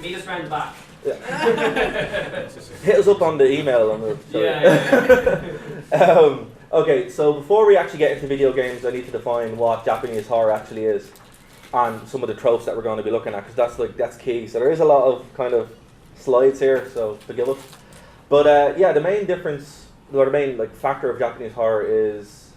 Meet us round the back. Yeah. Hit us up on the email and we'll show Yeah. okay, so before we actually get into video games, I need to define what Japanese horror actually is and some of the tropes that we're going to be looking at, because that's key. So there is a lot of kind of slides here, so forgive us. But yeah, the main difference, or the main factor of Japanese horror is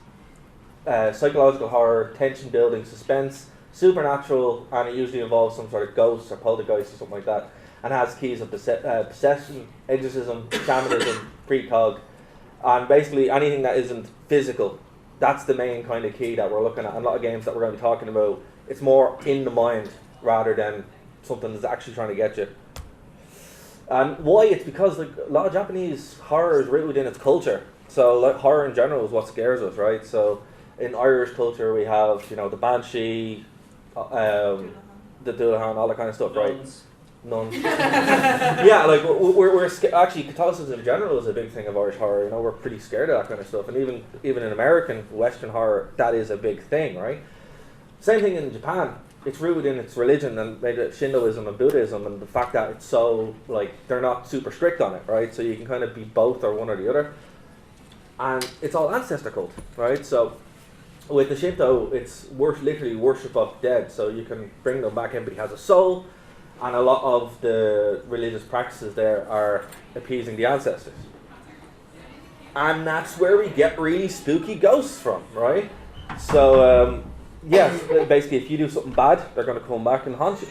psychological horror, tension building, suspense, supernatural, and it usually involves some sort of ghost or poltergeist or something like that, and has keys of possession, exorcism, shamanism, precog, and basically anything that isn't physical. That's the main kind of key that we're looking at. And a lot of games that we're going to be talking about, it's more in the mind rather than something that's actually trying to get you. And why? It's because a lot of Japanese horror is rooted in its culture. So horror in general is what scares us, right? So in Irish culture we have, the banshee, the Dullahan, all that kind of stuff, right? Nuns. Yeah, we're actually Catholicism in general is a big thing of Irish horror. We're pretty scared of that kind of stuff, and even in American Western horror, that is a big thing, right? Same thing in Japan. It's rooted in its religion and maybe Shintoism and Buddhism, and the fact that it's so they're not super strict on it, right? So you can kind of be both or one or the other, and it's all ancestor cult, right? So with the Shinto, it's literally worship of dead. So you can bring them back. Everybody has a soul. And a lot of the religious practices there are appeasing the ancestors. And that's where we get really spooky ghosts from, right? So, yes, basically if you do something bad, they're going to come back and haunt you.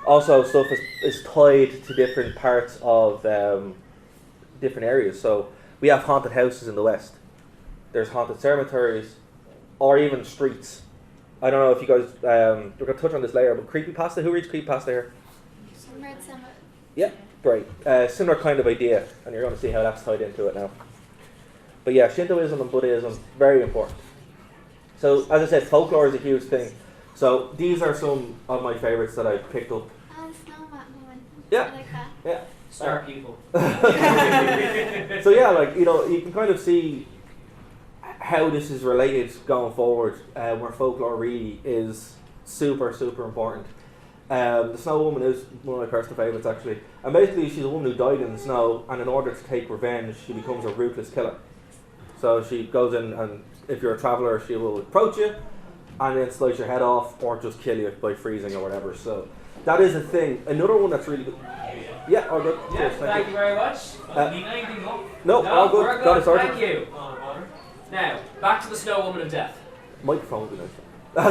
Also, stuff is tied to different parts of different areas. So we have haunted houses in the West. There's haunted cemeteries, or even streets. I don't know if you guys, we're going to touch on this later, but creepypasta, who reads creepypasta here? Yeah, great. Similar kind of idea, and you're going to see how that's tied into it now. But yeah, Shintoism and Buddhism, very important. So, as I said, folklore is a huge thing. So, these are some of my favourites that I picked up. Oh, the snowman one. Yeah. I like that. Yeah. Star people. So yeah, you can kind of see how this is related going forward, where folklore really is super, super important. The Snow Woman is one of my personal favourites, actually. And basically, she's a woman who died in the snow, and in order to take revenge, she becomes a ruthless killer. So she goes in, and if you're a traveller, she will approach you, and then slice your head off, or just kill you by freezing or whatever. So that is a thing. Another one that's really good. Yeah, all good. Yeah, Cheers, thank you very much. Need anything up? No, all good. We're Got it good. sorted. Thank you. Now, back to the Snow Woman of Death. Microphone, you know. I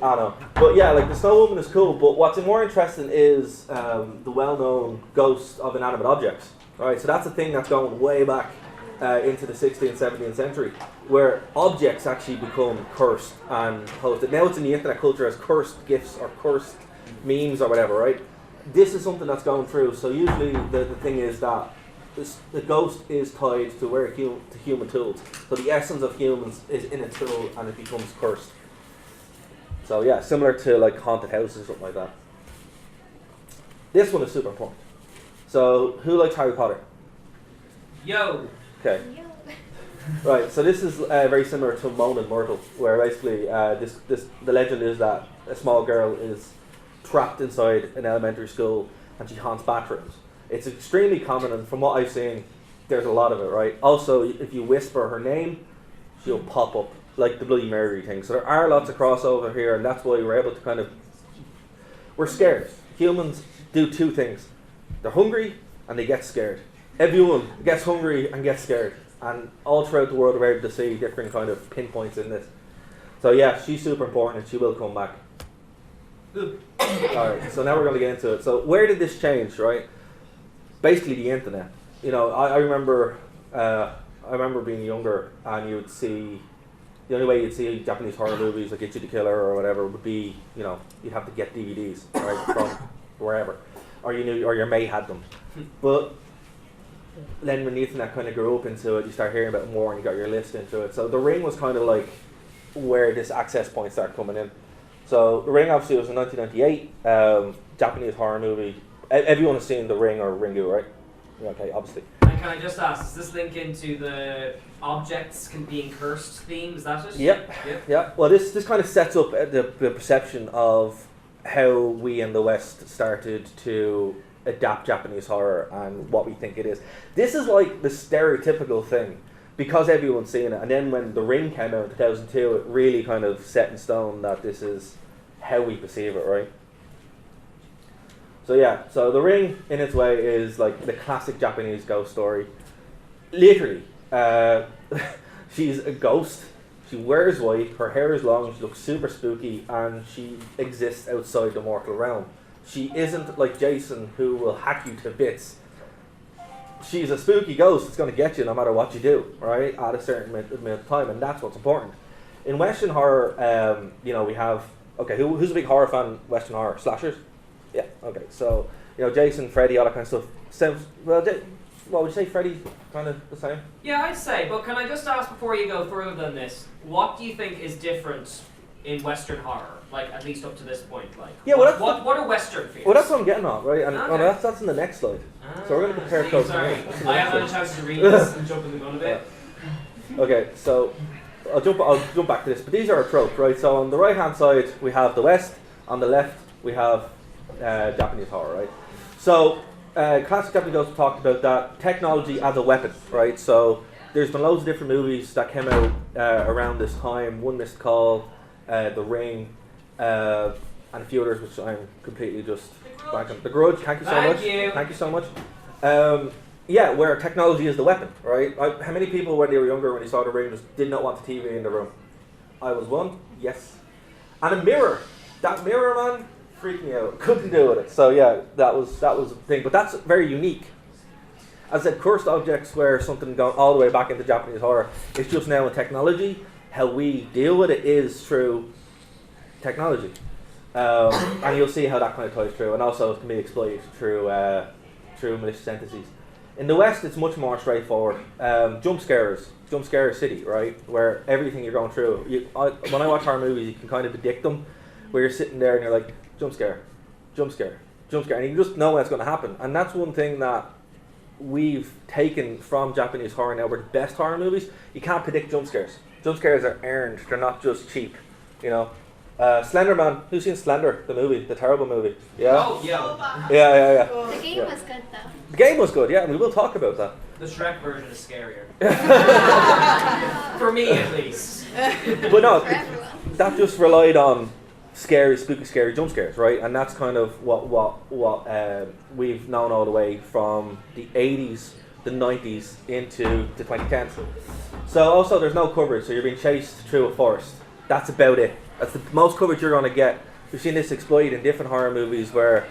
know. But yeah, the Snow Woman is cool, but what's more interesting is the well-known ghost of inanimate objects. Right, so that's a thing that's going way back into the 16th, 17th century, where objects actually become cursed and hosted. Now it's in the internet culture as cursed gifts or cursed memes or whatever, right? This is something that's going through, so usually the thing is that the ghost is tied to human tools. So the essence of humans is in a tool and it becomes cursed. So yeah, similar to haunted houses or something like that. This one is super important. So who likes Harry Potter? Yo. Okay. Right, so this is very similar to Moan and Myrtle, where basically the legend is that a small girl is trapped inside an elementary school and she haunts bathrooms. It's extremely common, and from what I've seen, there's a lot of it, right? Also, if you whisper her name, she'll pop up, like the Bloody Mary thing. So there are lots of crossover here, and that's why we're able to we're scared. Humans do two things. They're hungry, and they get scared. Everyone gets hungry and gets scared. And all throughout the world, we're able to see different kind of pinpoints in this. So yeah, she's super important, and she will come back. Alright, so now we're going to get into it. So where did this change, right? Basically the internet. I remember being younger, and you would see, the only way you'd see Japanese horror movies like Ichi the Killer or whatever would be, you'd have to get DVDs, right, from wherever, or your mate had them. But then when the internet kind of grew up into it, you start hearing about it more, and you got your list into it. So The Ring was kind of like where this access point started coming in. So The Ring obviously was in 1998, Japanese horror movie. Everyone has seen The Ring or Ringu, right? Okay, obviously. And can I just ask, does this link into the objects being cursed theme? Is that it? Yep. Yeah. Well, this kind of sets up the perception of how we in the West started to adapt Japanese horror and what we think it is. This is like the stereotypical thing because everyone's seen it. And then when The Ring came out in 2002, it really kind of set in stone that this is how we perceive it, right? So yeah, so The Ring in its way is like the classic Japanese ghost story. Literally, she's a ghost. She wears white, her hair is long, she looks super spooky, and she exists outside the mortal realm. She isn't like Jason, who will hack you to bits. She's a spooky ghost that's going to get you no matter what you do, right? At a certain amount of time, and that's what's important. In Western horror, we have... Okay, who's a big horror fan? Western horror? Slashers? Yeah, okay. So, Jason, Freddy, all that kind of stuff. Sounds... Well, what would you say, Freddy? Kind of the same? Yeah, I'd say, but can I just ask before you go further than this, what do you think is different in Western horror? Like, at least up to this point, like... Yeah, what are Western fears? Well, that's what I'm getting at, right? And okay. that's in the next slide. So we're going to compare close. Sorry, I haven't had a chance to read this and jump in the gun a bit. Okay, so I'll jump back to this, but these are our tropes, right? So on the right-hand side, we have the West. On the left, we have Japanese horror, right? So... classic Japanese ghosts talked about that technology as a weapon, right? So there's been loads of different movies that came out around this time. One Missed Call, The Ring, and a few others which I'm completely just blanking. The Grudge. Thank you so much. Thank you so much. Where technology is the weapon, right? How many people when they were younger, when they saw The Ring, just did not want the TV in the room? I was one. Yes. And a mirror. That mirror, man. Freaked me out. Couldn't deal with it. So yeah, that was the thing. But that's very unique. As I said, cursed objects where something gone all the way back into Japanese horror. It's just now in technology. How we deal with it is through technology. And you'll see how that kind of ties through. And also it can be exploited through malicious entities. In the West, it's much more straightforward. Jump scare city, right? Where everything you're going through. When I watch horror movies, you can kind of predict them. Where you're sitting there and you're like, jump scare, and you just know when it's going to happen. And that's one thing that we've taken from Japanese horror now. We're the best horror movies. You can't predict jump scares. Jump scares are earned. They're not just cheap, Slender Man. Who's seen Slender, the movie, the terrible movie? Yeah. Oh yeah. Yeah. The game was good though. The game was good, yeah, and we will talk about that. The Shrek version is scarier. For me, at least. But no, that just relied on spooky, scary jump scares, right? And that's kind of what we've known all the way from the 80s, the 90s into the 2010s. So also there's no coverage, so you're being chased through a forest. That's about it. That's the most coverage you're going to get. We've seen this exploited in different horror movies where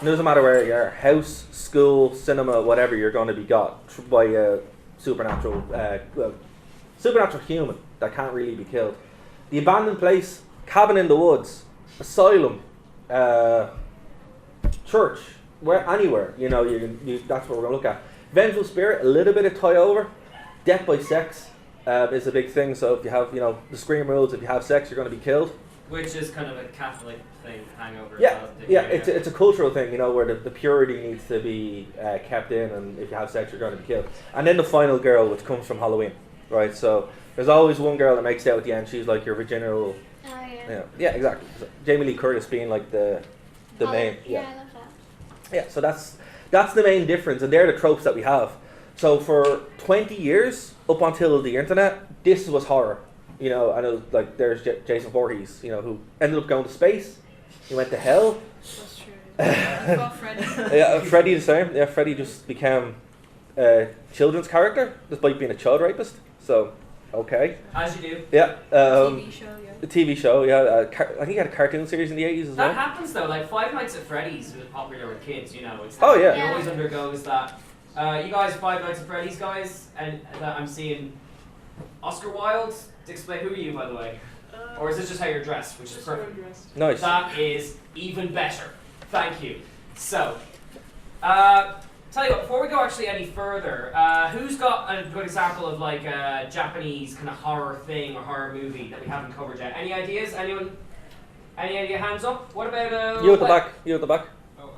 it doesn't matter where you are, house, school, cinema, whatever, you're going to be got by a supernatural human that can't really be killed. The abandoned place, cabin in the woods, asylum, church, anywhere, that's what we're going to look at. Vengeful spirit, a little bit of tie over. Death by sex is a big thing. So if you have, the Scream rules, if you have sex, you're going to be killed. Which is kind of a Catholic thing, hangover. Yeah, it's a cultural thing, where the purity needs to be kept in, and if you have sex, you're going to be killed. And then the final girl, which comes from Halloween, right? So there's always one girl that makes it out at the end. She's like your virginal. Oh yeah. Yeah, exactly. So Jamie Lee Curtis being like the main. Yeah, I love that. Yeah, so that's the main difference, and they're the tropes that we have. So for 20 years, up until the internet, this was horror. I know, like, there's Jason Voorhees, who ended up going to space. He went to hell. That's true. I thought Freddy. Yeah, Freddy the same. Yeah, Freddy just became a children's character, despite being a child rapist. So, okay. As you do. Yeah. TV show, yeah. The TV show, yeah. I think he had a cartoon series in the 80s as well. That happens though, like Five Nights at Freddy's was popular with kids, It's Oh, yeah. It always undergoes that. You guys, Five Nights at Freddy's guys, and that I'm seeing Oscar Wilde. To explain, who are you, by the way? Or is this just how you're dressed, which is perfect? Nice. That is even better. Thank you. So, tell you what, before we go actually any further, who's got a good example of like a Japanese kind of horror thing or horror movie that we haven't covered yet? Any ideas? Anyone? Any idea? Hands up. What about you at the back? You at the back? Oh,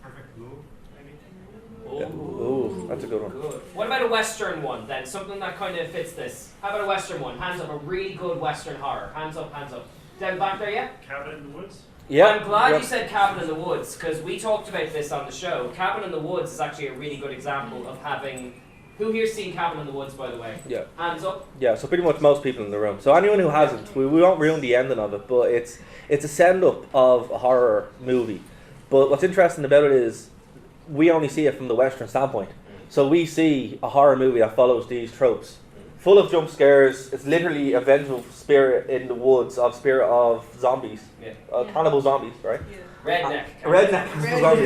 Perfect Blue, maybe? Yeah. Ooh, that's a good one. Good. What about a Western one then? Something that kind of fits this. How about a Western one? Hands up. A really good Western horror. Hands up. Hands up. Down back there, yeah? Cabin in the Woods? Yeah. I'm glad yeah. you said Cabin in the Woods, because we talked about this on the show. Cabin in the Woods is actually a really good example of having... Who here's seen Cabin in the Woods, by the way? Yeah. Hands up. Yeah, so pretty much most people in the room. So anyone who hasn't, we won't ruin the ending of it, but it's a send-up of a horror movie. But what's interesting about it is we only see it from the Western standpoint. So we see a horror movie that follows these tropes. Full of jump scares. It's literally a vengeful spirit in the woods spirit of zombies. Yeah. Cannibal zombies, right? Yeah. Redneck. Redneck zombies.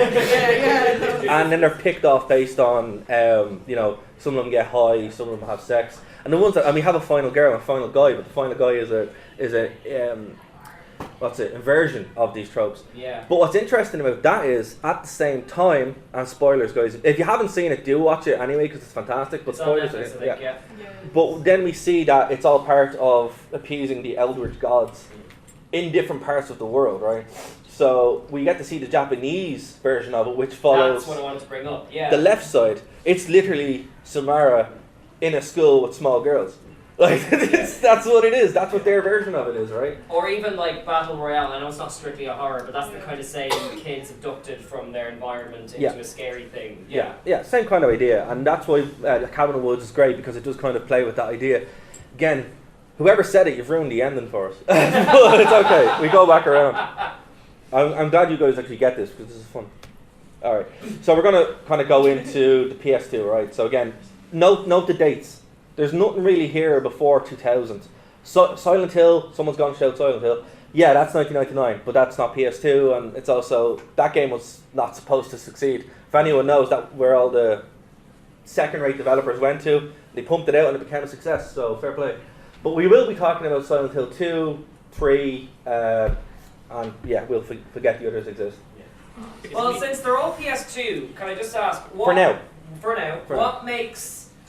Yeah. And then they're picked off based on, some of them get high, some of them have sex, and the ones that, and we have a final girl and a final guy, but the final guy is a inversion of these tropes. Yeah. But what's interesting about that is, at the same time, and spoilers, guys, if you haven't seen it, do watch it anyway because it's fantastic. But It's on spoilers, Netflix, I think, yeah. yeah. But then we see that it's all part of appeasing the eldritch gods in different parts of the world, right? So we get to see the Japanese version of it, which follows That's what I wanted to bring up, yeah. the left side. It's literally Samara in a school with small girls. Like that's what it is. That's what their version of it is, right? Or even like Battle Royale. I know it's not strictly a horror, but that's the kind of same kids abducted from their environment into a scary thing. Yeah, same kind of idea, and that's why Cabin in the Woods is great because it does kind of play with that idea. Again, whoever said it, you've ruined the ending for us. But it's okay. We go back around. I'm glad you guys actually get this because this is fun. All right, so we're gonna kind of go into the PS2, right? So again, note the dates. There's nothing really here before 2000. So, Silent Hill, someone's gone to shout Silent Hill. Yeah, that's 1999, but that's not PS2, and it's also, that game was not supposed to succeed. If anyone knows, that where all the second-rate developers went to, they pumped it out and it became a success, so fair play. But we will be talking about Silent Hill 2, 3, and yeah, we'll forget the others exist. Well, since they're all PS2, can I just ask, For now.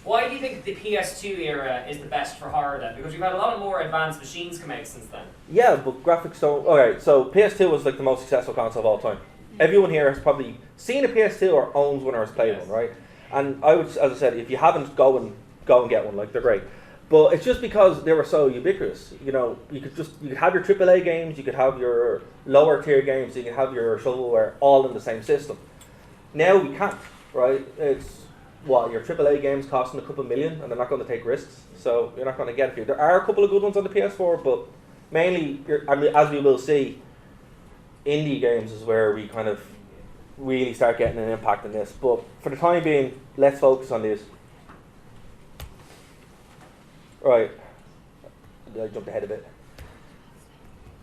Why do you think the PS2 era is the best for horror then? Because we've had a lot of more advanced machines come out since then. Yeah, but graphics don't... Alright, so PS2 was like the most successful console of all time. Everyone here has probably seen a PS2 or owns one or has played one, right? And I would, as I said, if you haven't, go and get one, like they're great. But it's just because they were so ubiquitous. You know, you could have your AAA games, you could have your lower tier games, you could have your shovelware all in the same system. Now we can't, right? It's... your AAA games costing a couple million and they're not going to take risks, so you're not going to get it here. There are a couple of good ones on the PS4, but mainly, as we will see, indie games is where we kind of really start getting an impact in this. But for the time being, let's focus on this. Right. I jumped ahead a bit.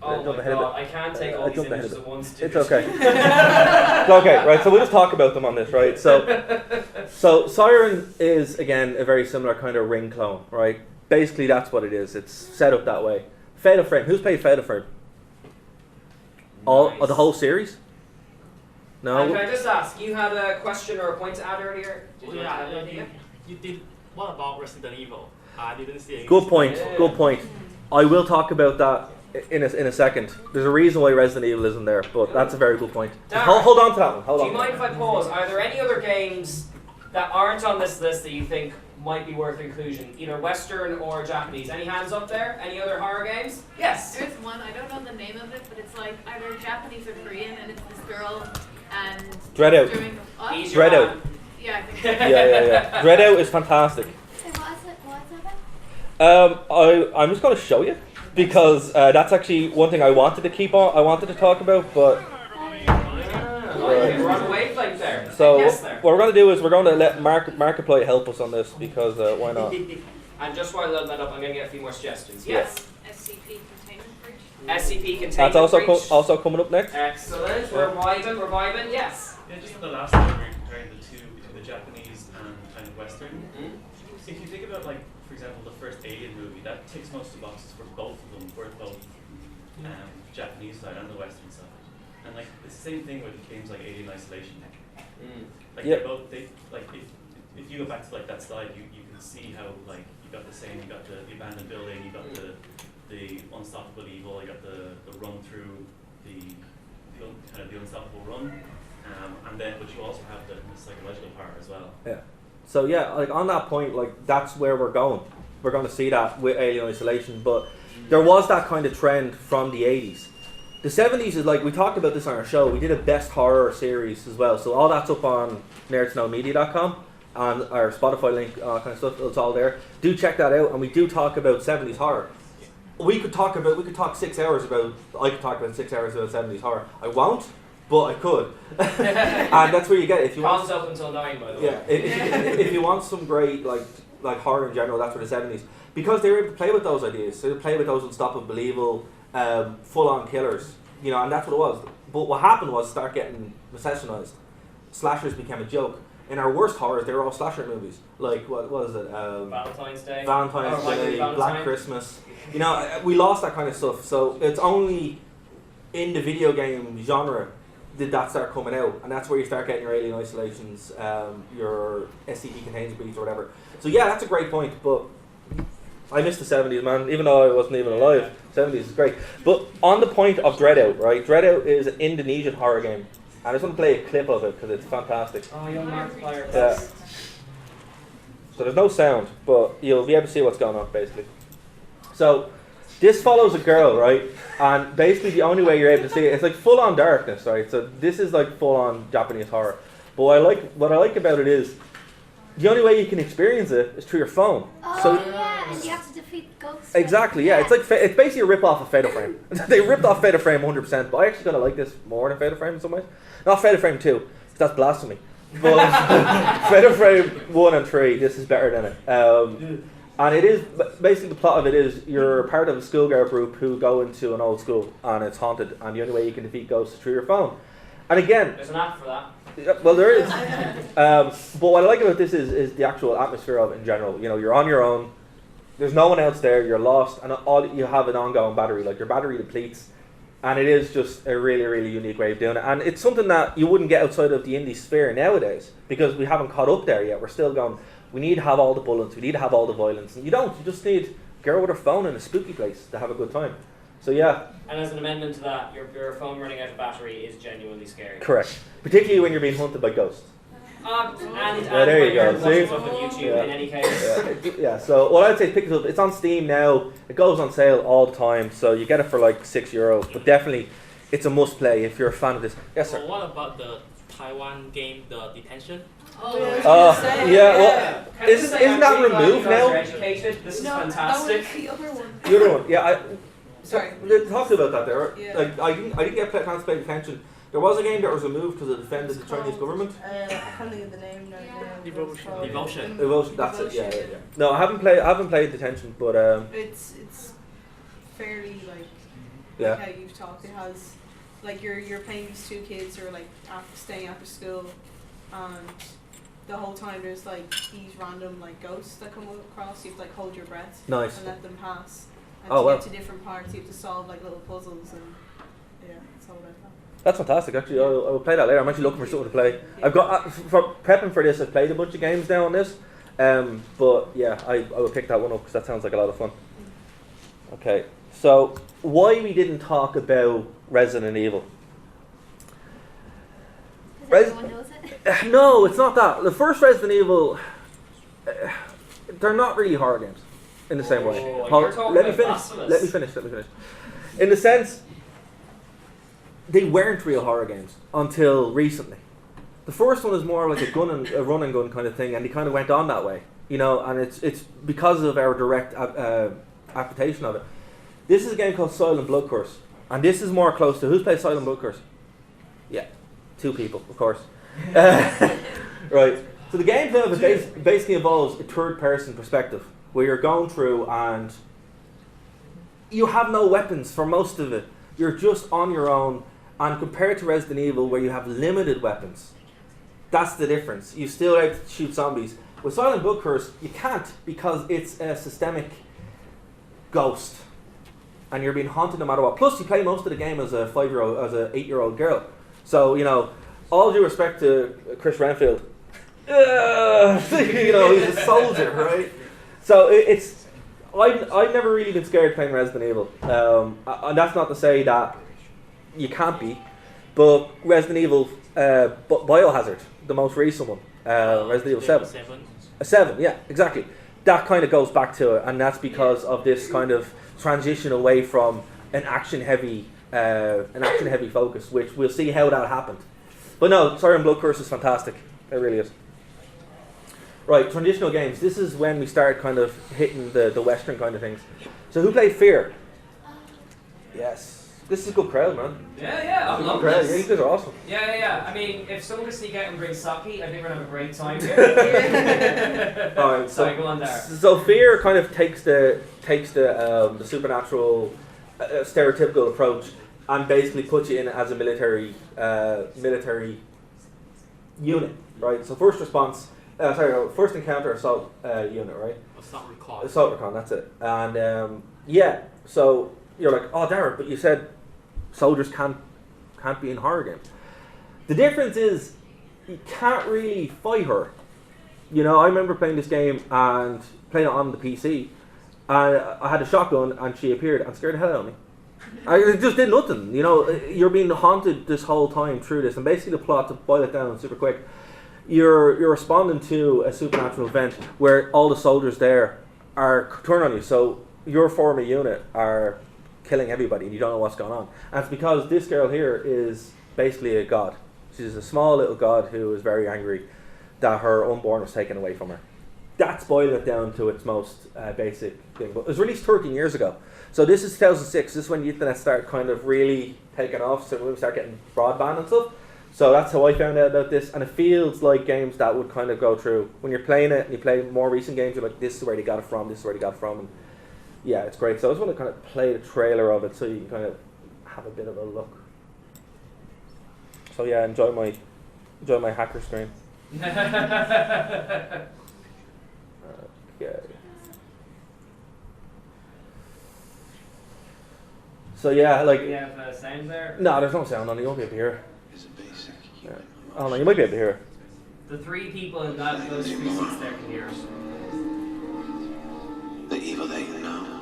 Oh my god, I can't take all these images at once. It's okay. It's okay, right, so we'll just talk about them on this, right? So Siren is, again, a very similar kind of Ring clone, right? Basically, that's what it is. It's set up that way. Fatal Frame. Who's played Fatal Frame? Nice. The whole series? No? And can I just ask, you had a question or a point to add earlier? Did you have an Yeah, idea? you did. What about Resident Evil? I didn't see any. Good point, Yeah. good point. I will talk about that in a second. There's a reason why Resident Evil isn't there, but that's a very good point. Darren, Hold on to that one. Hold Do on. you mind if I pause? Are there any other games that aren't on this list that you think might be worth inclusion, either Western or Japanese? Any hands up there? Any other horror games? Yes. There's one, I don't know the name of it, but it's like either Japanese or Korean, and it's this girl and Dreadout. doing what? Ease your Dreadout. hand. Yeah, I think so. Yeah. Dreadout is fantastic. Wait, what's it about? I'm just going to show you because that's actually one thing I wanted to keep on. I wanted to talk about, but We're on a wavelength there. so Yes, there. what we're going to do is we're going to let Markiplier help us on this because why not? And just while I load that up, I'm going to get a few more suggestions. Yes. SCP containment breach. SCP containment That's also breach. also coming up next. Excellent. We're vibing. Yes. Yeah, just on the last time we were comparing the two between the Japanese and kind of Western. Mm. If you think about, like, for example, the first Alien movie, that ticks most of the boxes for both of them, for both Japanese side and the Western side. And like it's the same thing with games like Alien Isolation. Like Yep. they're both if you go back to like that slide, you can see how like you got the same, you got the abandoned building, you got the unstoppable evil, you got the run through the kind of the unstoppable run, and then but you also have the psychological part as well. Yeah. So yeah, like on that point, like that's where we're going. We're going to see that with Alien Isolation, but there was that kind of trend from the 80s The 70s is like, we talked about this on our show, we did a best horror series as well, so all that's up on nerdtoknowmedia.com and our Spotify link, kind of stuff, it's all there. Do check that out, and we do talk about 70s horror. We could talk 6 hours about, I could talk about 6 hours about 70s horror. I won't, but I could. And that's where you get it. If you want, Cons open until 9, by the way. yeah, if you want some great like horror in general, that's for the 70s. Because they were able to play with those ideas. They were able to play with those unstoppable, evil, full-on killers. You know, and that's what it was. But what happened was start getting recessionized. Slashers became a joke. In our worst horrors, they were all slasher movies. Like, what was it? Valentine's Day. Valentine's Day, Valentine. Black Christmas. You know, we lost that kind of stuff. So it's only in the video game genre did that start coming out, and that's where you start getting your Alien Isolations, your SCP Contains Breach or whatever. So yeah, that's a great point, but I miss the 70s, man, even though I wasn't even alive. 70s is great. But on the point of Dreadout, right? Dreadout is an Indonesian horror game, and I just want to play a clip of it because it's fantastic. Oh, young Markiplier. Yeah. So there's no sound, but you'll be able to see what's going on, basically. So this follows a girl, right? And basically the only way you're able to see it, it's like full-on darkness, right? So this is like full-on Japanese horror. But what I like about it is, the only way you can experience it is through your phone. Oh, So yeah, and you have to defeat ghosts. exactly, yeah. It's like it's basically a rip-off of Fatal Frame. They ripped off Fatal Frame 100%, but I actually kind of like this more than Fatal Frame in some ways. Not Fatal Frame 2, because that's blasphemy. But Fatal Frame 1 and 3, this is better than it. And it is, basically the plot of it is, you're part of a schoolgirl group who go into an old school and it's haunted, and the only way you can defeat ghosts is through your phone. And again, There's an app for that. well, there is. But what I like about this is the actual atmosphere of it in general. You know, you're on your own. There's no one else there. You're lost, and all you have an ongoing battery. Like your battery depletes, and it is just a really, really unique way of doing it. And it's something that you wouldn't get outside of the indie sphere nowadays because we haven't caught up there yet. We're still going. We need to have all the bullets. We need to have all the violence, and you don't. You just need a girl with her phone in a spooky place to have a good time. So yeah. And as an amendment to that, your phone running out of battery is genuinely scary. Correct. Particularly when you're being hunted by ghosts. And there you when you're go, watching see? stuff on YouTube Yeah. in any case. Yeah, so what I'd say, pick it up. It's on Steam now. It goes on sale all the time, so you get it for like €6. But definitely, it's a must play if you're a fan of this. Yes, sir. Well, what about the Taiwan game, The Detention? Oh, Yeah, well, isn't that removed now? Educated. This is No, fantastic. that was the other one. The other one, yeah. Sorry. We talked about that there. Yeah. Like, I didn't get a chance to play Detention. There was a game that was removed because it defended the Chinese government. I can't think of the name now. Devotion. Devotion, that's it. Yeah. No, I haven't played Detention, but It's fairly like yeah. how you've talked. It has like you're playing these two kids who are like staying after school, and the whole time there's like these random like ghosts that come across. You have to like hold your breath Nice. and let them pass. And Oh, to wow. get to different parts, you have to solve like little puzzles, and yeah, it's all about that. That's fantastic. Actually, I will play that later. I'm actually looking for something to play. I've got for prepping for this. I've played a bunch of games now on this, but yeah, I will pick that one up because that sounds like a lot of fun. Okay, so why we didn't talk about Resident Evil? Because everyone knows it. No, it's not that. The first Resident Evil, they're not really horror games in the same way. Oh, Hold- you're talking let me about finish. Blasphemous. Let me finish. In the sense, they weren't real horror games until recently. The first one is more like a run and gun kind of thing, and they kind of went on that way, you know. And it's because of our direct application of it. This is a game called Silent Blood Curse, and this is more close to who's played Silent Blood Curse. Yeah, 2 people, of course. Right. So the gameplay of it basically involves a third-person perspective, where you're going through and you have no weapons for most of it. You're just on your own, and compared to Resident Evil, where you have limited weapons, that's the difference. You still have to shoot zombies. With Silent Blood Curse, you can't because it's a systemic ghost, and you're being haunted no matter what. Plus, you play most of the game as a 8-year-old girl. So you know, all due respect to Chris Renfield, you know, he's a soldier, right? So it's. I've never really been scared playing Resident Evil, and that's not to say that you can't be, but Resident Evil, Biohazard, the most recent one, Resident Evil 7. 7, yeah, exactly. That kind of goes back to it, and that's because of this kind of transition away from an action-heavy an action-heavy focus, which we'll see how that happened. But no, Siren Blood Curse is fantastic. It really is. Right, transitional games. This is when we start kind of hitting the Western kind of things. So who played Fear? Yes. This is a good crowd, man. Yeah, I love Crowd. this. Yeah, you guys are awesome. Yeah. I mean, if someone could sneak out and bring sake, I think we're gonna have a great time here. Alright, Sorry, go on there. So Fear kind of takes the supernatural stereotypical approach and basically puts you in as a military unit, right? So first encounter assault unit, right? Assault recall. Assault recon, that's it. And so you're like, oh, Darren, but you said soldiers can't be in horror games. The difference is you can't really fight her. You know, I remember playing this game and playing it on the PC, and I had a shotgun and she appeared and scared the hell out of me. I just did nothing. You know, you're being haunted this whole time through this, and basically the plot, to boil it down super quick, you're responding to a supernatural event where all the soldiers there are turn on you. So your former unit are killing everybody and you don't know what's going on. And it's because this girl here is basically a god. She's a small little god who is very angry that her unborn was taken away from her. That's boiling it down to its most basic thing. But it was released 13 years ago. So this is 2006. This is when the internet started kind of really taking off. So when we start getting broadband and stuff. So that's how I found out about this. And it feels like games that would kind of go through. When you're playing it and you play more recent games, you're like, this is where they got it from, this is where they got it from. And yeah, it's great. So I just want to kind of play the trailer of it so you can kind of have a bit of a look. So yeah, enjoy my hacker screen. Okay. So yeah, like. Do we have sound there? No, there's no sound on it. You won't be able to hear it. Yeah. Oh no, you might be able to hear it. The three people in those three seats there can hear us. The evil that you know.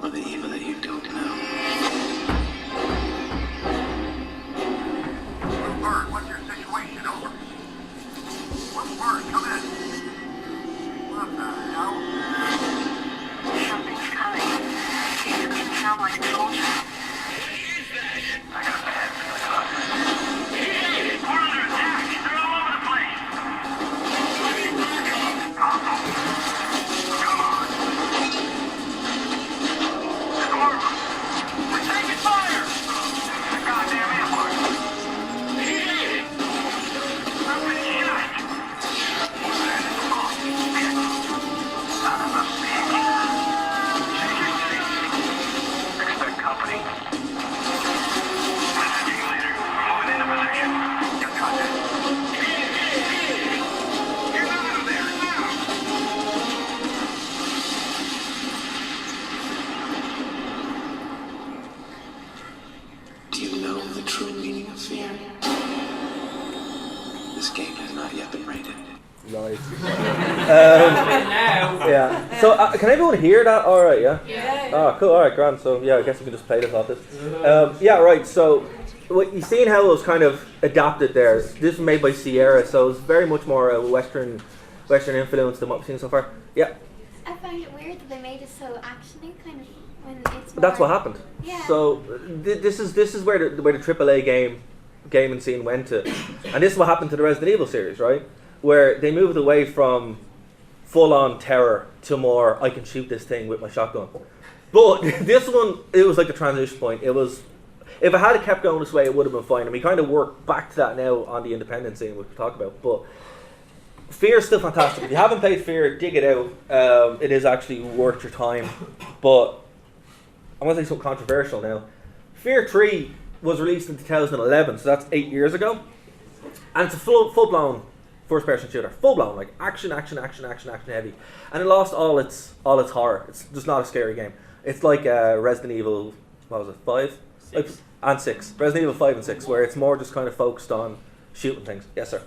Or the evil that you don't know. Bird, what's your situation? Over. Bird, come in. What the hell? Something's coming. It doesn't sound like a soldier. I got a bad feeling about this. We're under attack. They're all over the place. Come on. Storm. We're taking fire. The goddamn airport. I've been shot. Son of a bitch. Expect company. Messaging leader. Moving into position. Got contact. Get out of there now. Do you know the true meaning of fear? This game has not yet been rated. Nice. Now. Yeah. So can everyone hear that? All right. Yeah. Yeah. Oh, cool. All right, grand. So yeah, I guess we can just play this off this. Yeah, right. So what you seen how it was kind of adapted there. This was made by Sierra, so it's very much more a Western influence than what we've seen so far. Yeah. I find it weird that they made it so actiony, kind of, when it's more... That's what happened. Yeah. So this is where the AAA gaming scene went to, and this is what happened to the Resident Evil series, right? Where they moved away from full-on terror to more, I can shoot this thing with my shotgun. But this one, it was like a transition point. It was, if it had kept going this way, it would have been fine. And we kind of work back to that now on the independent scene, which we'll talk about. But Fear is still fantastic. If you haven't played Fear, dig it out. It is actually worth your time. But I'm going to say something controversial now. Fear 3 was released in 2011, so that's 8 years ago. And it's a full-blown first-person shooter. Full-blown, like action heavy. And it lost all its horror. It's just not a scary game. It's like Resident Evil, what was it, 5? 6. And 6. Resident Evil 5 and 6, where it's more just kind of focused on shooting things. Yes, sir.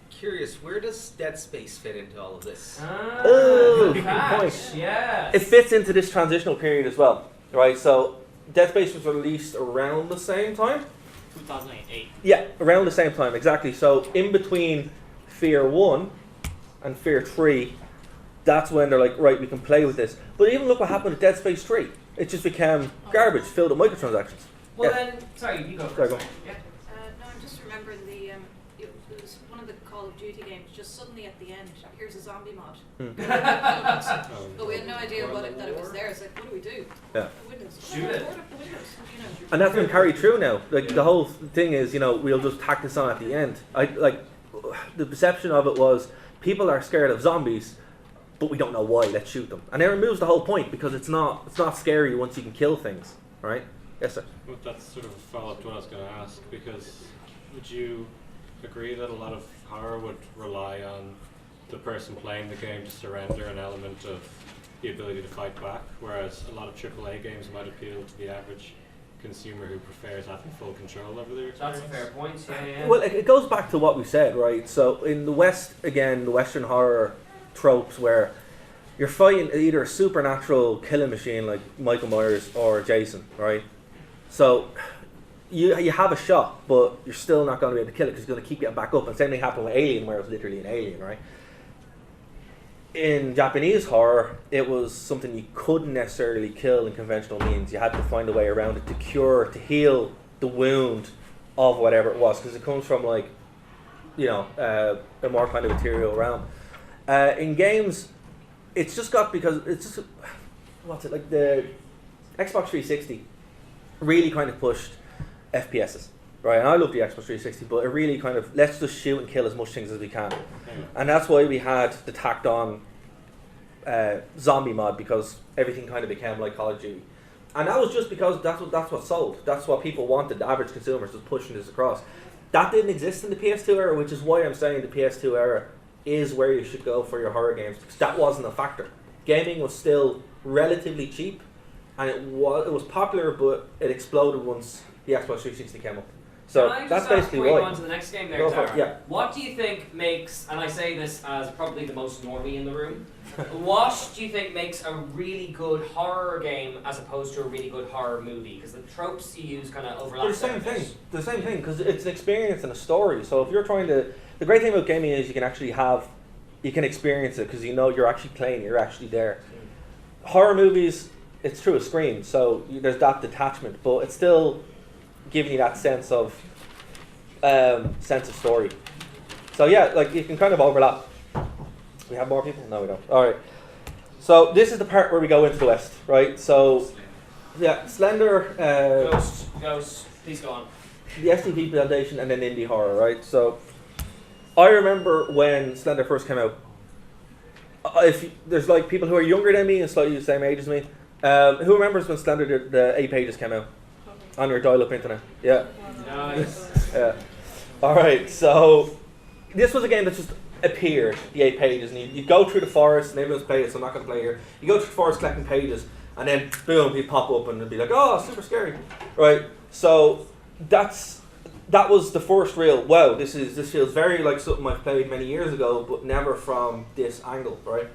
Curious, where does Dead Space fit into all of this? Ooh, Good good point. catch, yes. It fits into this transitional period as well, right? So Dead Space was released around the same time. 2008. Yeah, around the same time, exactly. So in between Fear 1 and Fear 3, that's when they're like, right, we can play with this. But even look what happened with Dead Space 3. It just became garbage, filled with microtransactions. Well Yeah. then, sorry, you go Sorry, first. go. Yeah. No, I just remember it was one of the Call of Duty games, just suddenly at the end, here's a zombie mod. But we had no idea that it was there. It's like, what do we do? Yeah. The windows. Shoot it. Board up the windows, you know. And that's been carried through now. Like the whole thing is, we'll just tack this on at the end. The perception of it was people are scared of zombies, but we don't know why. Let's shoot them, and it removes the whole point because it's not scary once you can kill things, right? Yes, sir. Well, that's sort of a follow-up to what I was going to ask, because would you agree that a lot of horror would rely on the person playing the game to surrender an element of the ability to fight back, whereas a lot of AAA games might appeal to the average consumer who prefers having full control over their experience? That's a fair point. Yeah. Well, it goes back to what we said, right? So in the West, again, the Western horror tropes where you're fighting either a supernatural killing machine like Michael Myers or Jason, right? So you have a shot, but you're still not going to be able to kill it because it's going to keep getting back up. And same thing happened with Alien, where it was literally an alien, right? In Japanese horror, it was something you couldn't necessarily kill in conventional means. You had to find a way around it to cure, to heal the wound of whatever it was, because it comes from a more kind of ethereal realm. In games, it's just got because it's just the Xbox 360 really kind of pushed FPSs, right? And I love the Xbox 360, but it really kind of let's just shoot and kill as much things as we can, and that's why we had the tacked on zombie mod, because everything kind of became like Call of Duty, and that was just because that's what sold. That's what people wanted. The average consumers was pushing this across. That didn't exist in the PS2 era, which is why I'm saying the PS2 era is where you should go for your horror games, because that wasn't a factor. Gaming was still relatively cheap, and it was popular, but it exploded once the Xbox 360 came up. So that's basically why. why. Go on to the next game there, Go for it, Tara. yeah. What do you think makes, and I say this as probably the most normie in the room, what do you think makes a really good horror game as opposed to a really good horror movie? Because the tropes you use kind of overlap. They're the same thing, because it's an experience and a story. So if you're trying to, the great thing about gaming is you can experience it because you're actually playing, you're actually there. Horror movies, it's through a screen, so there's that detachment, but it's still giving you that sense of story. So yeah, like you can kind of overlap. We have more people? No, we don't. All right. So this is the part where we go into the West, right? So yeah, Slender. Ghost. Please go on. The SCP Foundation and then indie horror, right? So I remember when Slender first came out. There's like people who are younger than me and slightly the same age as me. Who remembers when Slender the 8 pages came out on your dial-up internet? Yeah. Nice. Yeah. All right. So this was a game that just appeared, the 8 pages, and you go through the forest. Maybe let's play it, so I'm not going to play here. You go through the forest collecting pages, and then boom, he'd pop up and it'd be like, oh, super scary, right? So that was the first real. Wow, this feels very like something I've played many years ago, but never from this angle, right?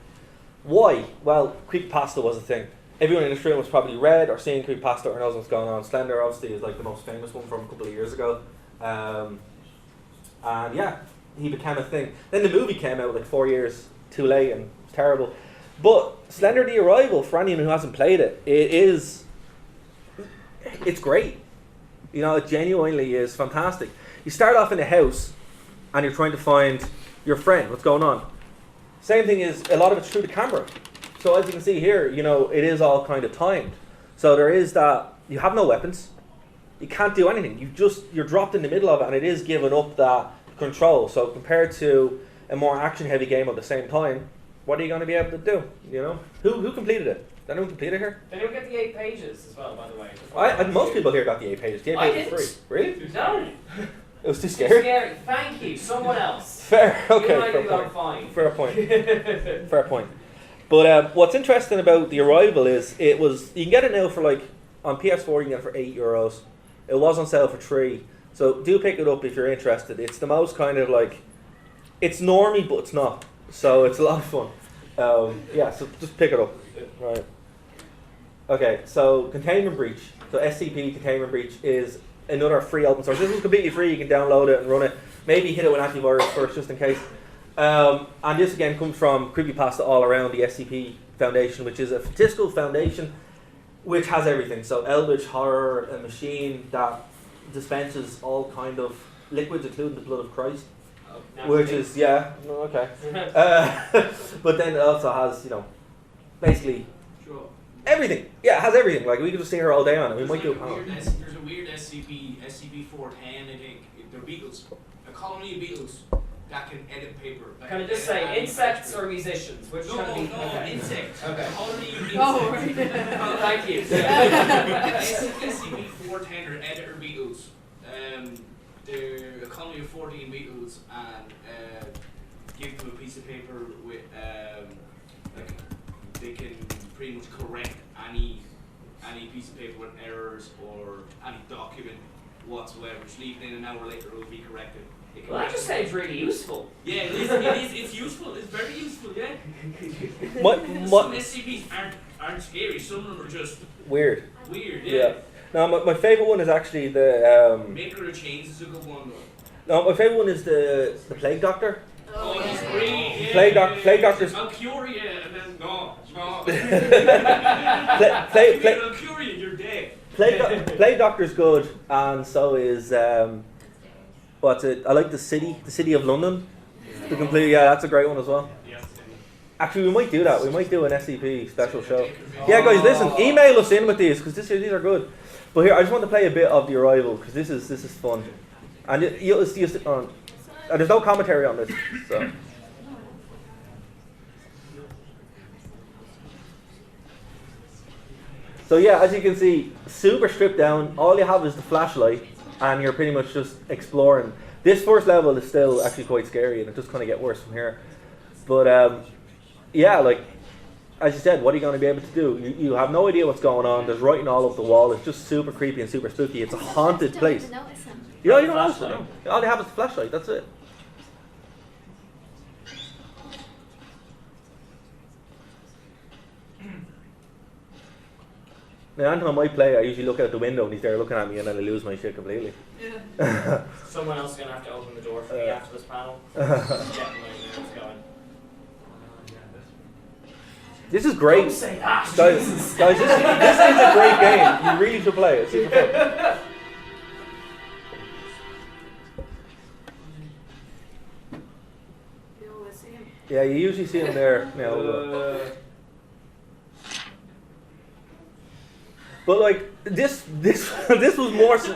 Why? Well, creepypasta was a thing. Everyone in this room has probably read or seen creepypasta or knows what's going on. Slender obviously is like the most famous one from a couple of years ago, and yeah, he became a thing. Then the movie came out like 4 years too late and it's terrible. But Slender the Arrival, for anyone who hasn't played it, it's great. It genuinely is fantastic. You start off in a house and you're trying to find your friend. What's going on? Same thing is, a lot of it's through the camera. So as you can see here, it is all kind of timed. So there is that, you have no weapons. You can't do anything. You're dropped in the middle of it, and it is giving up that control. So compared to a more action-heavy game at the same time, what are you going to be able to do? Who completed it? Did anyone complete it here? Did anyone get the 8 pages as well, by the way? Most people here got the 8 pages. The 8 pages was free. Really? No. It was too Too scary? scary. Thank you. Someone else. Fair. Okay. You and I Fair do that point. fine. Fair point. Fair point. But what's interesting about The Arrival is you can get it now for on PS4 you can get it for €8. It was on sale for $3. So do pick it up if you're interested. It's the most kind of it's normie but it's not. So it's a lot of fun. So just pick it up. Right. Okay, so Containment Breach. So SCP Containment Breach is another free open source. This is completely free. You can download it and run it. Maybe hit it with antivirus first just in case. And this again comes from Creepypasta all around the SCP Foundation, which is a statistical foundation which has everything. So eldritch horror, a machine that dispenses all kind of liquids, including the blood of Christ, which is okay. But then it also has basically everything. Yeah, it has everything. Like we could just stay here all day on it. We might do a panel. There's a weird SCP-410. I think they're beetles, a colony of beetles that can edit paper. Can I just say insects or musicians? Which No, one of these? no, Okay. insects. Okay. A colony of insects. Oh, right. Oh, thank you. SCP-410 are editor beetles. They're a colony of 14 beetles, and give them a piece of paper with like they can pretty much correct any piece of paper with errors or any document whatsoever. Just leave it in, an hour later it will be corrected. It can Well, that just sounds really useful. Yeah, it is. It's useful. It's very useful. Yeah. What Some SCPs aren't scary. Some of them are just weird? weird. Yeah. Yeah. No, my favorite one is actually the. Maker of Chains is a good one though. No, my favorite one is the Plague Doctor. Oh, he's great. Yeah. Plague Doctor's. I'll cure you, and then no. I'll cure you. You're dead. Plague Doctor's good, and so is what's it? I like the City of London. The complete, that's a great one as well. Actually, we might do that. We might do an SCP special show. Yeah, guys, listen. Email us in with these because these are good. But here, I just want to play a bit of The Arrival because this is fun, and you'll see us on. There's no commentary on this, so. So yeah, as you can see, super stripped down. All you have is the flashlight, and you're pretty much just exploring. This first level is still actually quite scary, and it just kind of get worse from here. But yeah, like as you said, what are you going to be able to do? You have no idea what's going on. There's writing all over the wall. It's just super creepy and super spooky. It's a haunted place. You don't notice it. No. All they have is the flashlight. That's it. Now, anytime I might play, I usually look out the window and he's there looking at me, and then I lose my shit completely. Yeah. Someone else is going to have to open the door for me after this panel. This is great. Don't say that. Guys, this is a great game. You really should play it. It's super fun. You always see him. Yeah, you usually see him there. But like this was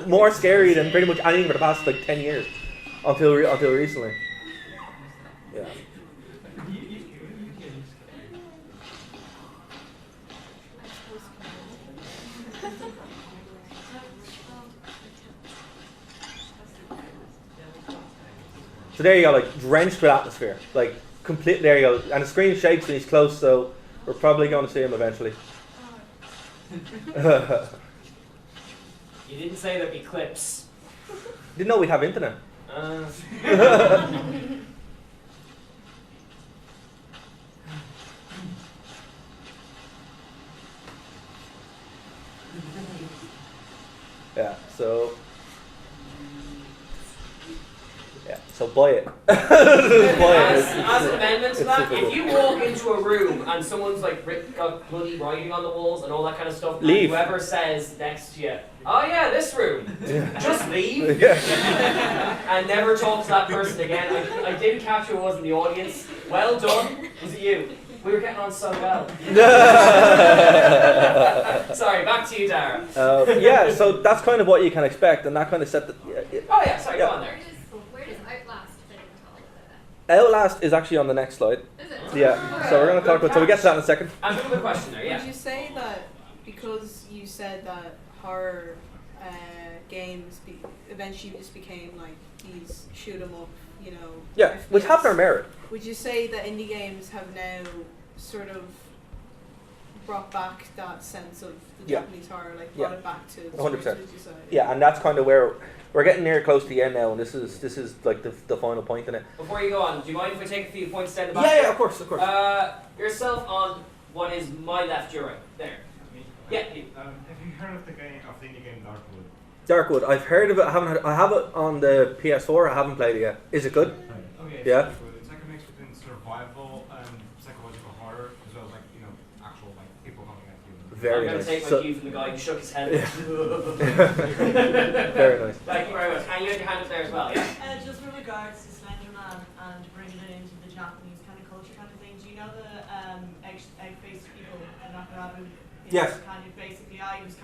more scary than pretty much anything for the past like 10 years, until recently. Yeah. So there you go, like drenched with atmosphere, like complete. There you go, and the screen shakes and he's close, so we're probably going to see him eventually. You didn't say there'd be clips. Didn't know we'd have internet. Yeah, so buy it. Just buy it. As an amendment to that, super if cool. you walk into a room and someone's like got bloody writing on the walls and all that kind of stuff, Leave. and whoever says next to you, "Oh yeah, this room," just leave and never talk to that person again. I did catch who was in the audience. Well done. Was it you? We were getting on so well. Sorry, back to you, Dara. Yeah, so that's kind of what you can expect, and that kind of set the. Oh yeah, sorry, go on there. Where does Outlast fit into all of that? Outlast is actually on the next slide. Is it? Yeah, so we're going to talk about. So we get to that in a second. I have another question there. Yeah. Would you say that because you said that horror games eventually just became like these shoot 'em up, Yeah, which have their merit. Would you say that indie games have now sort of brought back that sense of the Yeah. Japanese horror, like brought it back to 100%. would you say? Yeah, and that's kind of where we're getting near close to the end now, and this is like the final point in it. Before you go on, do you mind if we take a few points down the back? Yeah, of course. Yourself on what is my left, your right. There. Yeah. Have you heard of the indie game Darkwood? Darkwood, I've heard of it. I have it on the PS4. I haven't played it yet. Is it good? Okay. Yeah. It's like a mix Very I'm going nice. to take my So- cue from the guy who shook his head. Very nice. Thank you very much. And you had your hand up there as well, yeah? Just with regards to Slenderman and bringing it into the Japanese kind of culture kind of thing, do you know the egg-faced people, the Nakarabu? Yes. Kind of basically, I was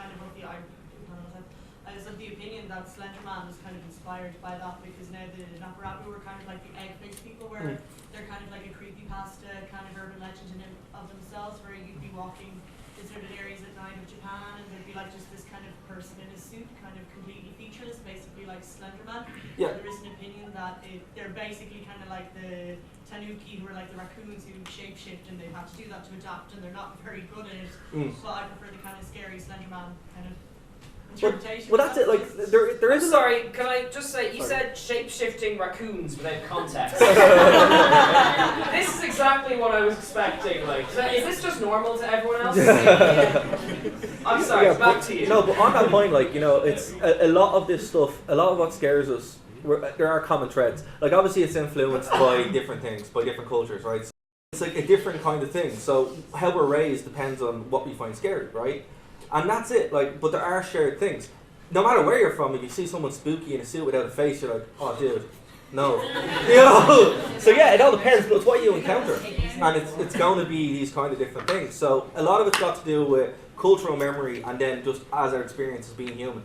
of the opinion that Slenderman was kind of inspired by that, because now the Nakarabu were kind of like the egg-faced people, where they're kind of like a creepypasta kind of urban legend in and of themselves, where you'd be walking deserted areas at night of Japan, and there'd be like just this kind of person in a suit, kind of completely featureless, basically like Slenderman. Yeah. There is an opinion that they're basically kind of like the Tanuki, who are like the raccoons who shapeshift, and they have to do that to adapt, and they're not very good at it. But I prefer the kind of scary Slenderman kind of interpretation. Well, that's it. Like there is. I'm sorry, can I just say, you said shape-shifting raccoons without context. This is exactly what I was expecting. Like, is this just normal to everyone else? I'm sorry, back to you. No, but on that point, like, you know, it's a lot of this stuff, a lot of what scares us, there are common threads. Like, obviously it's influenced by different things, by different cultures, right? So it's like a different kind of thing. So how we're raised depends on what we find scary, right? And that's it, like, but there are shared things. No matter where you're from, if you see someone spooky in a suit without a face, you're like, oh dude, no. You know? So yeah, it all depends, but it's what you encounter. And it's going to be these kind of different things. So a lot of it's got to do with cultural memory, and then just as our experience as being human.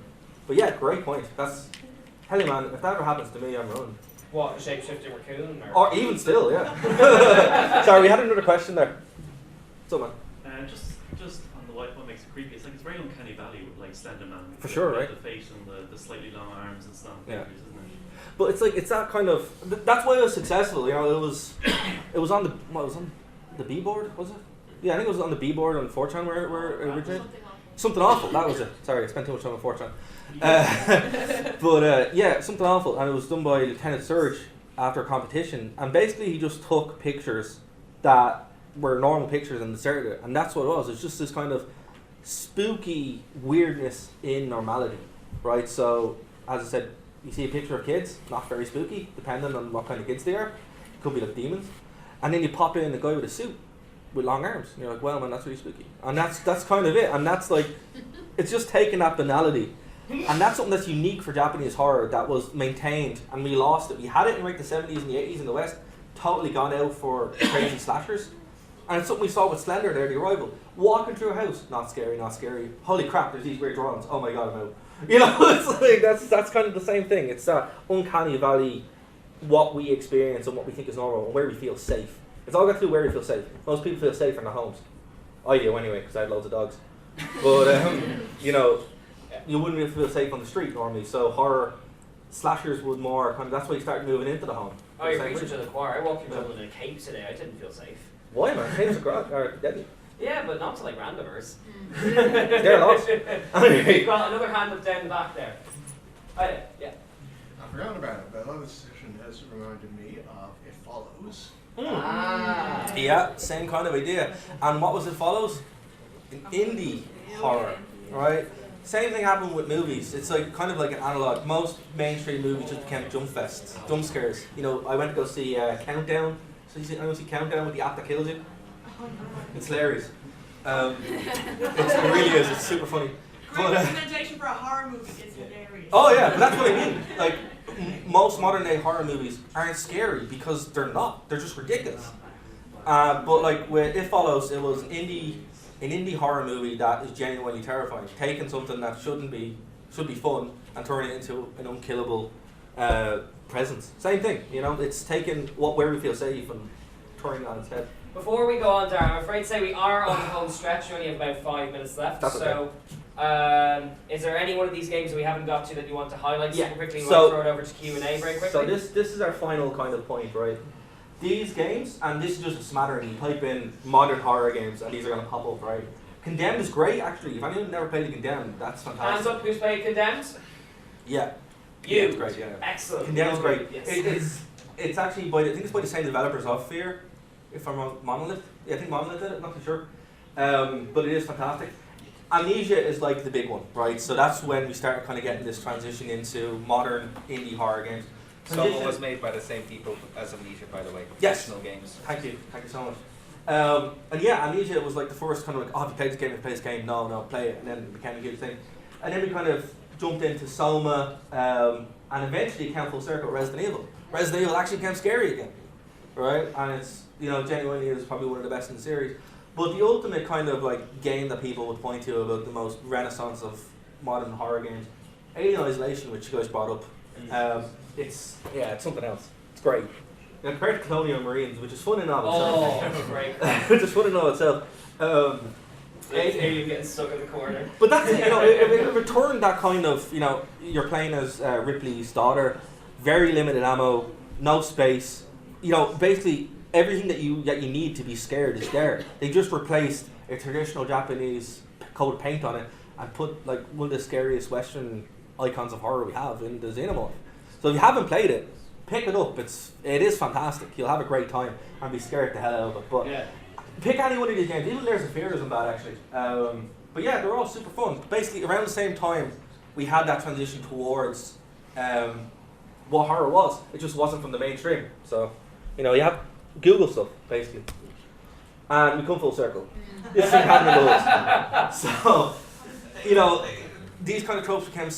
But yeah, great point. That's, hell man, if that ever happens to me, I'm ruined. What, a shape-shifting raccoon? Or even still, yeah. Sorry, we had another question there. What's up, man? Just on the what makes it creepy, it's like it's very uncanny valley with like Slenderman. For sure, right? The face and the slightly long arms and stuff. Yeah. Fingers, isn't it? But it's like, it's that kind of, that's why it was successful, you know. It was on the, what, it was on the B board, was it? Yeah, I think it was on the B board on 4chan where it originated. Something awful, that was it. Sorry, I spent too much time on 4chan. But yeah, Something Awful, and it was done by Lieutenant Surge after a competition, and basically he just took pictures that were normal pictures and inserted it, and that's what it was. It's just this kind of spooky weirdness in normality, right? So, as I said, you see a picture of kids, not very spooky, depending on what kind of kids they are. Could be like demons. And then you pop in a guy with a suit with long arms, and you're like, well man, that's really spooky. And that's kind of it, and that's like, it's just taking that banality. And that's something that's unique for Japanese horror that was maintained, and we lost it. We had it in like the 70s and the 80s in the West, totally gone out for crazy slashers. And it's something we saw with Slender there, The Arrival. Walking through a house, not scary, not scary. Holy crap, there's these weird drawings. Oh my god, I'm out. You know, it's like that's kind of the same thing. It's that uncanny valley, what we experience and what we think is normal, and where we feel safe. It's all got to do with where we feel safe. Most people feel safe in their homes. I do anyway, because I have loads of dogs. But you know, you wouldn't really feel safe on the street normally. So horror slashers would more kind of, that's why you start moving into the home. Oh, you're preaching to the choir. I walked through Dublin in a cape today. I didn't feel safe. Why, man? Capes are deadly. Yeah, but not to like randomers. They're lost. We've got another hand up down the back there. Oh, yeah. I forgot about it, but this session has reminded me of It Follows. Ah. Yeah, same kind of idea. And what was It Follows? An indie horror, right? Same thing happened with movies. It's like kind of like an analog. Most mainstream movies just became jump fests, jump scares. You know, I went to go see Countdown. So I went to see Countdown with the app that kills you. It's hilarious. It really is. It's super funny. Great recommendation for a horror movie. It's hilarious. Oh yeah, but that's what I mean. Like most modern day horror movies aren't scary because they're not. They're just ridiculous. But like with It Follows, it was an indie horror movie that is genuinely terrifying. Taking something that should be fun and turning it into an unkillable presence. Same thing, you know. It's taking where we feel safe and turning it on its head. Before we go on, Darren, I'm afraid to say we are on the home stretch. We only have about 5 minutes left. That's okay. So, is there any one of these games that we haven't got to that you want to highlight super quickly? So, we'll throw it over to Q&A very quickly. So this is our final kind of point, right? These games, and this is just a smattering, you type in modern horror games and these are going to pop up, right? Condemned is great, actually. If anyone never played Condemned, that's fantastic. Hands up, who's played Condemned? Yeah. You. It's great, yeah. Excellent. Condemned is great. Yes. It's actually I think it's by the same developers of Fear, if I'm wrong, Monolith. Yeah, I think Monolith did it, not too sure. But it is fantastic. Amnesia is like the big one, right? So that's when we started kind of getting this transition into modern indie horror games. So it was made by the same people as Amnesia, by the way. Yes. Professional games. Thank you so much. And yeah, Amnesia was like the first kind of like, oh, have you played this game? No, play it. And then it became a huge thing. And then we kind of jumped into Soma, and eventually came full circle Resident Evil. Resident Evil actually became scary again, right? And it's, genuinely is probably one of the best in the series. But the ultimate kind of like game that people would point to about the most renaissance of modern horror games, Alien Isolation, which you guys brought up. It's something else. It's great. Now, compared to Colonial Marines, which is fun in and of itself. Oh, great. Which is fun in and of itself. Alien getting stuck in the corner. But that's it, it returned that kind of, you're playing as Ripley's daughter, very limited ammo, no space, basically everything that you need to be scared is there. They just replaced a traditional Japanese coated paint on it and put like one of the scariest Western icons of horror we have in the Xenomorph. So if you haven't played it, pick it up. It is fantastic. You'll have a great time and be scared the hell out of it. But pick any one of these games. Even Layers of Fear isn't bad actually. But yeah, they're all super fun. Basically, around the same time, we had that transition towards what horror was. It just wasn't from the mainstream. So, you have Google stuff basically, and we come full circle. This is happening loads. So, these kind of tropes became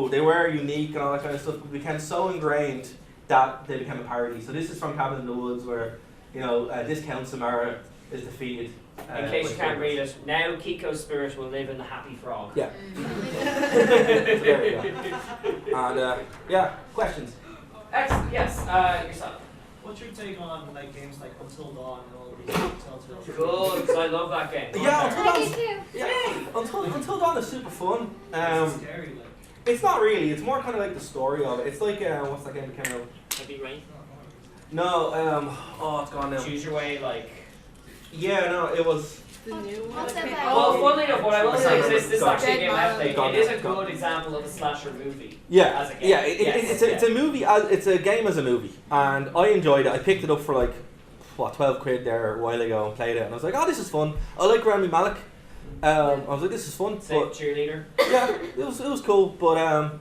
they were unique and all that kind of stuff, but became so ingrained that they became a parody. So this is from Cabin in the Woods, where Discount Samara is defeated. In case you can't read it, now Kiko's spirit will live in the Happy Frog. Yeah. So there you go. And questions? Excellent. Yes. Yourself. What's your take on like games like Until Dawn and all these Telltale? Cool, because I love that game. Until Dawn is super fun. It's scary, like. It's not really. It's more kind of like the story of it. It's like what's that game that came out? Heavy Rain. No. It's gone now. Choose Your Way, like. Yeah, no, it was. The new one. Well, funnily enough, what I will say is this is actually a game I played. It is a good example of a slasher movie. Yeah, as a game. yeah. It's a movie. It's a game as a movie, and I enjoyed it. I picked it up for like 12 quid there a while ago and played it, and I was like, oh, this is fun. I like Rami Malek. I was like, this is fun. Same cheerleader. Yeah, it was cool. But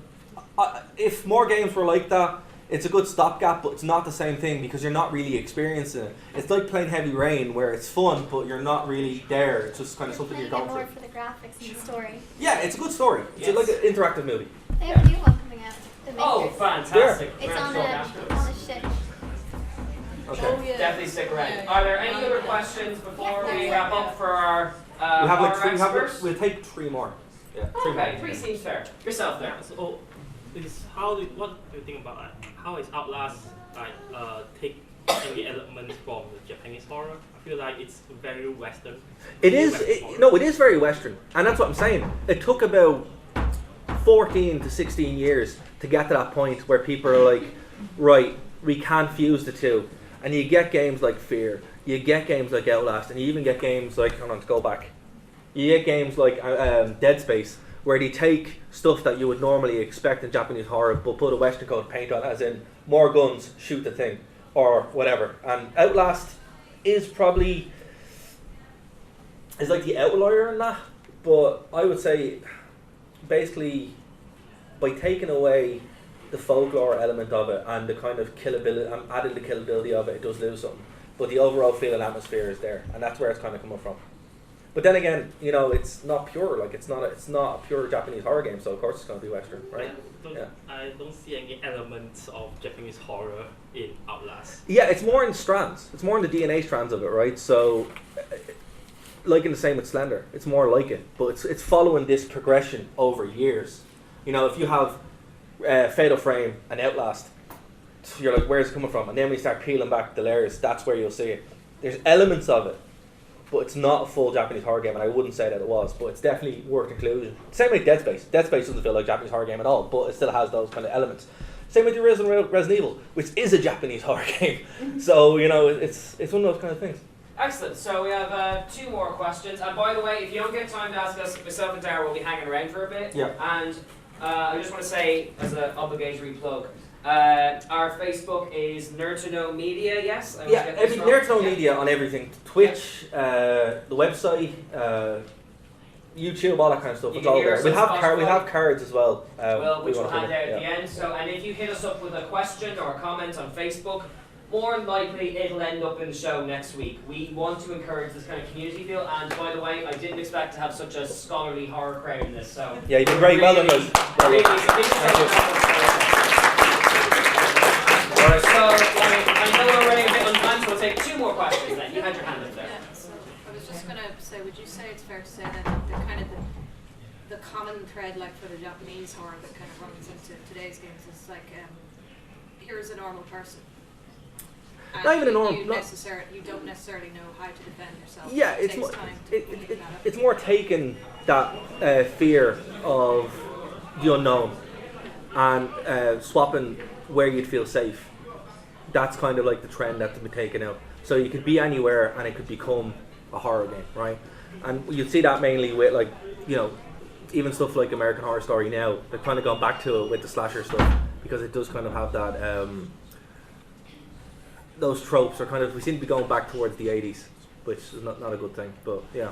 if more games were like that, it's a good stopgap, but it's not the same thing because you're not really experiencing it. It's like playing Heavy Rain, where it's fun, but you're not really there. It's just kind of something you're going more through. for the graphics and the story. Yeah, it's a good story. It's like an interactive movie. They have a new one coming out. The Oh, Makers. fantastic. It's on a ship. Okay. Oh, yeah. Definitely stick around. Yeah. Are there any other questions before we wrap up for our We have like horror three. experts? We'll take 3 more. Yeah. 3 Okay, more. 3 seems fair. Yourself there. So, what do you think about that? How is Outlast take any elements from the Japanese horror? I feel like it's very Western. It is. It is very Western, and that's what I'm saying. It took about 14 to 16 years to get to that point where people are like, right, we can't fuse the two, and you get games like Fear, you get games like Outlast, and you even get games like you get games like Dead Space, where they take stuff that you would normally expect in Japanese horror, but put a Western code paint on, as in more guns, shoot the thing, or whatever. And Outlast is like the outlier in that, but I would say basically by taking away the folklore element of it and the kind of killability, adding the killability of it, it does lose something. But the overall feel and atmosphere is there, and that's where it's kind of coming from. But then again, it's not pure. Like it's not a pure Japanese horror game, so of course it's going to be Western, right? I don't see any elements of Japanese horror in Outlast. Yeah, it's more in strands. It's more in the DNA strands of it, right? So, like in the same with Slender, it's more like it, but it's following this progression over years. If you have Fatal Frame and Outlast, you're like, where's it coming from? And then when you start peeling back the layers, that's where you'll see it. There's elements of it, but it's not a full Japanese horror game, and I wouldn't say that it was, but it's definitely worth inclusion. Same with Dead Space. Dead Space doesn't feel like a Japanese horror game at all, but it still has those kind of elements. Same with the original Resident Evil, which is a Japanese horror game. So, it's one of those kind of things. Excellent. So we have 2 more questions. And by the way, if you don't get time to ask us, myself and Dara will be hanging around for a bit. Yeah. And I just want to say, as an obligatory plug, our Facebook is nerdtoknowmedia. Yes. Nerdtoknowmedia on everything: Twitch, the website, YouTube, all that kind of stuff. It's all there. We have cards as well. Which we'll hand out at the end. So, and if you hit us up with a question or a comment on Facebook, more than likely it'll end up in the show next week. We want to encourage this kind of community feel, and by the way, I didn't expect to have such a scholarly horror crowd in this, so... Yeah, you did great. Well done, guys. Really, so, I know we're running a bit on time, so we'll take 2 more questions then. You had your hand up there. Yeah, so I was just going to say, would you say it's fair to say that the kind of the common thread, like for the Japanese horror that kind of runs into today's games is like, here's a normal person. And Not even a normal. You don't necessarily know how to defend yourself. Yeah, it it's takes more. time to It's more taking that fear of the unknown and swapping where you'd feel safe. That's kind of like the trend that's been taken out. So you could be anywhere and it could become a horror game, right? And you'd see that mainly with, like, you know, even stuff like American Horror Story now. They've kind of gone back to it with the slasher stuff because it does kind of have that. Those tropes are kind of, we seem to be going back towards the 80s, which is not a good thing, but yeah.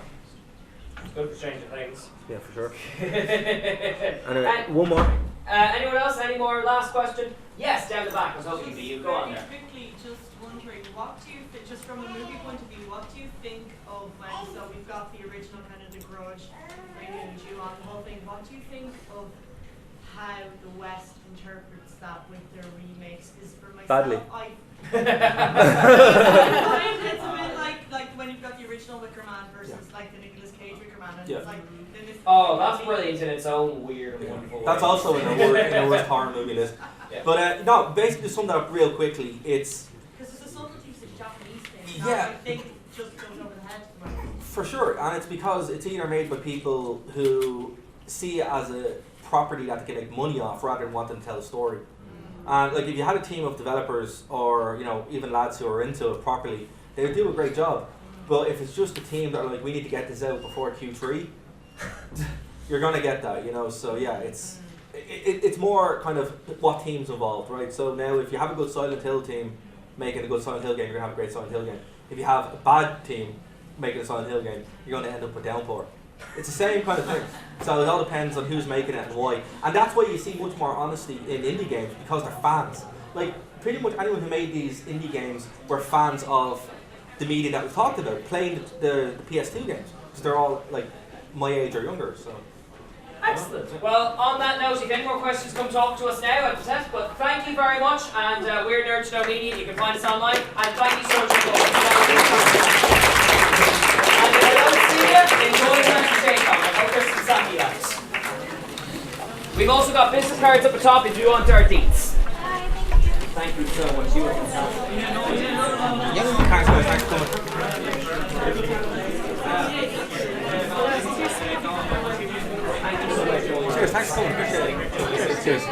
It's good for changing things. Yeah, for sure. Anyway, one more. Anyone else? Any more? Last question? Yes, down the back. I was hoping to you. Go on there. Quickly, just wondering, what do you think, just from a movie point of view, what do you think of when, so we've got the original kind of The Grudge, bringing Jcon, the whole thing, what do you think of how the West interprets that with their remakes? Because for myself, Badly. it's a bit like when you've got the original Wicker Man versus like the Nicolas Cage Wicker Man, and it's like oh, that's brilliant in its own weird and wonderful way. That's also in the worst horror movie list. Yeah. But no, basically to sum that up real quickly, it's because it's a subtleties of Japanese thing. Yeah. I think just goes over the head. for sure, and it's because it's either made by people who see it as a property that they can make money off rather than want them to tell a story. And like if you had a team of developers or even lads who are into it properly, they would do a great job. But if it's just a team that are like, we need to get this out before Q3, you're gonna get that, So yeah, it's more kind of what team's involved, right? So now if you have a good Silent Hill team making a good Silent Hill game, you're gonna have a great Silent Hill game. If you have a bad team making a Silent Hill game, you're gonna end up with Downpour. It's the same kind of thing. So it all depends on who's making it and why. And that's why you see much more honesty in indie games, because they're fans. Like, pretty much anyone who made these indie games were fans of the media that we talked about, playing the PS2 games, because they're all, like, my age or younger, so. Excellent. Well, on that note, if any more questions, come talk to us now at the test. But thank you very much, and we're nerdtoknowmedia. You can find us online, and thank you so much for coming. And if I don't see you, enjoy the rest of Jcon. I hope there's some sandy lights. We've also got business cards up the top if you want our deets. Thank you so much. You were fantastic. Thanks for coming. Cheers, thanks for coming. Appreciate it. Cheers.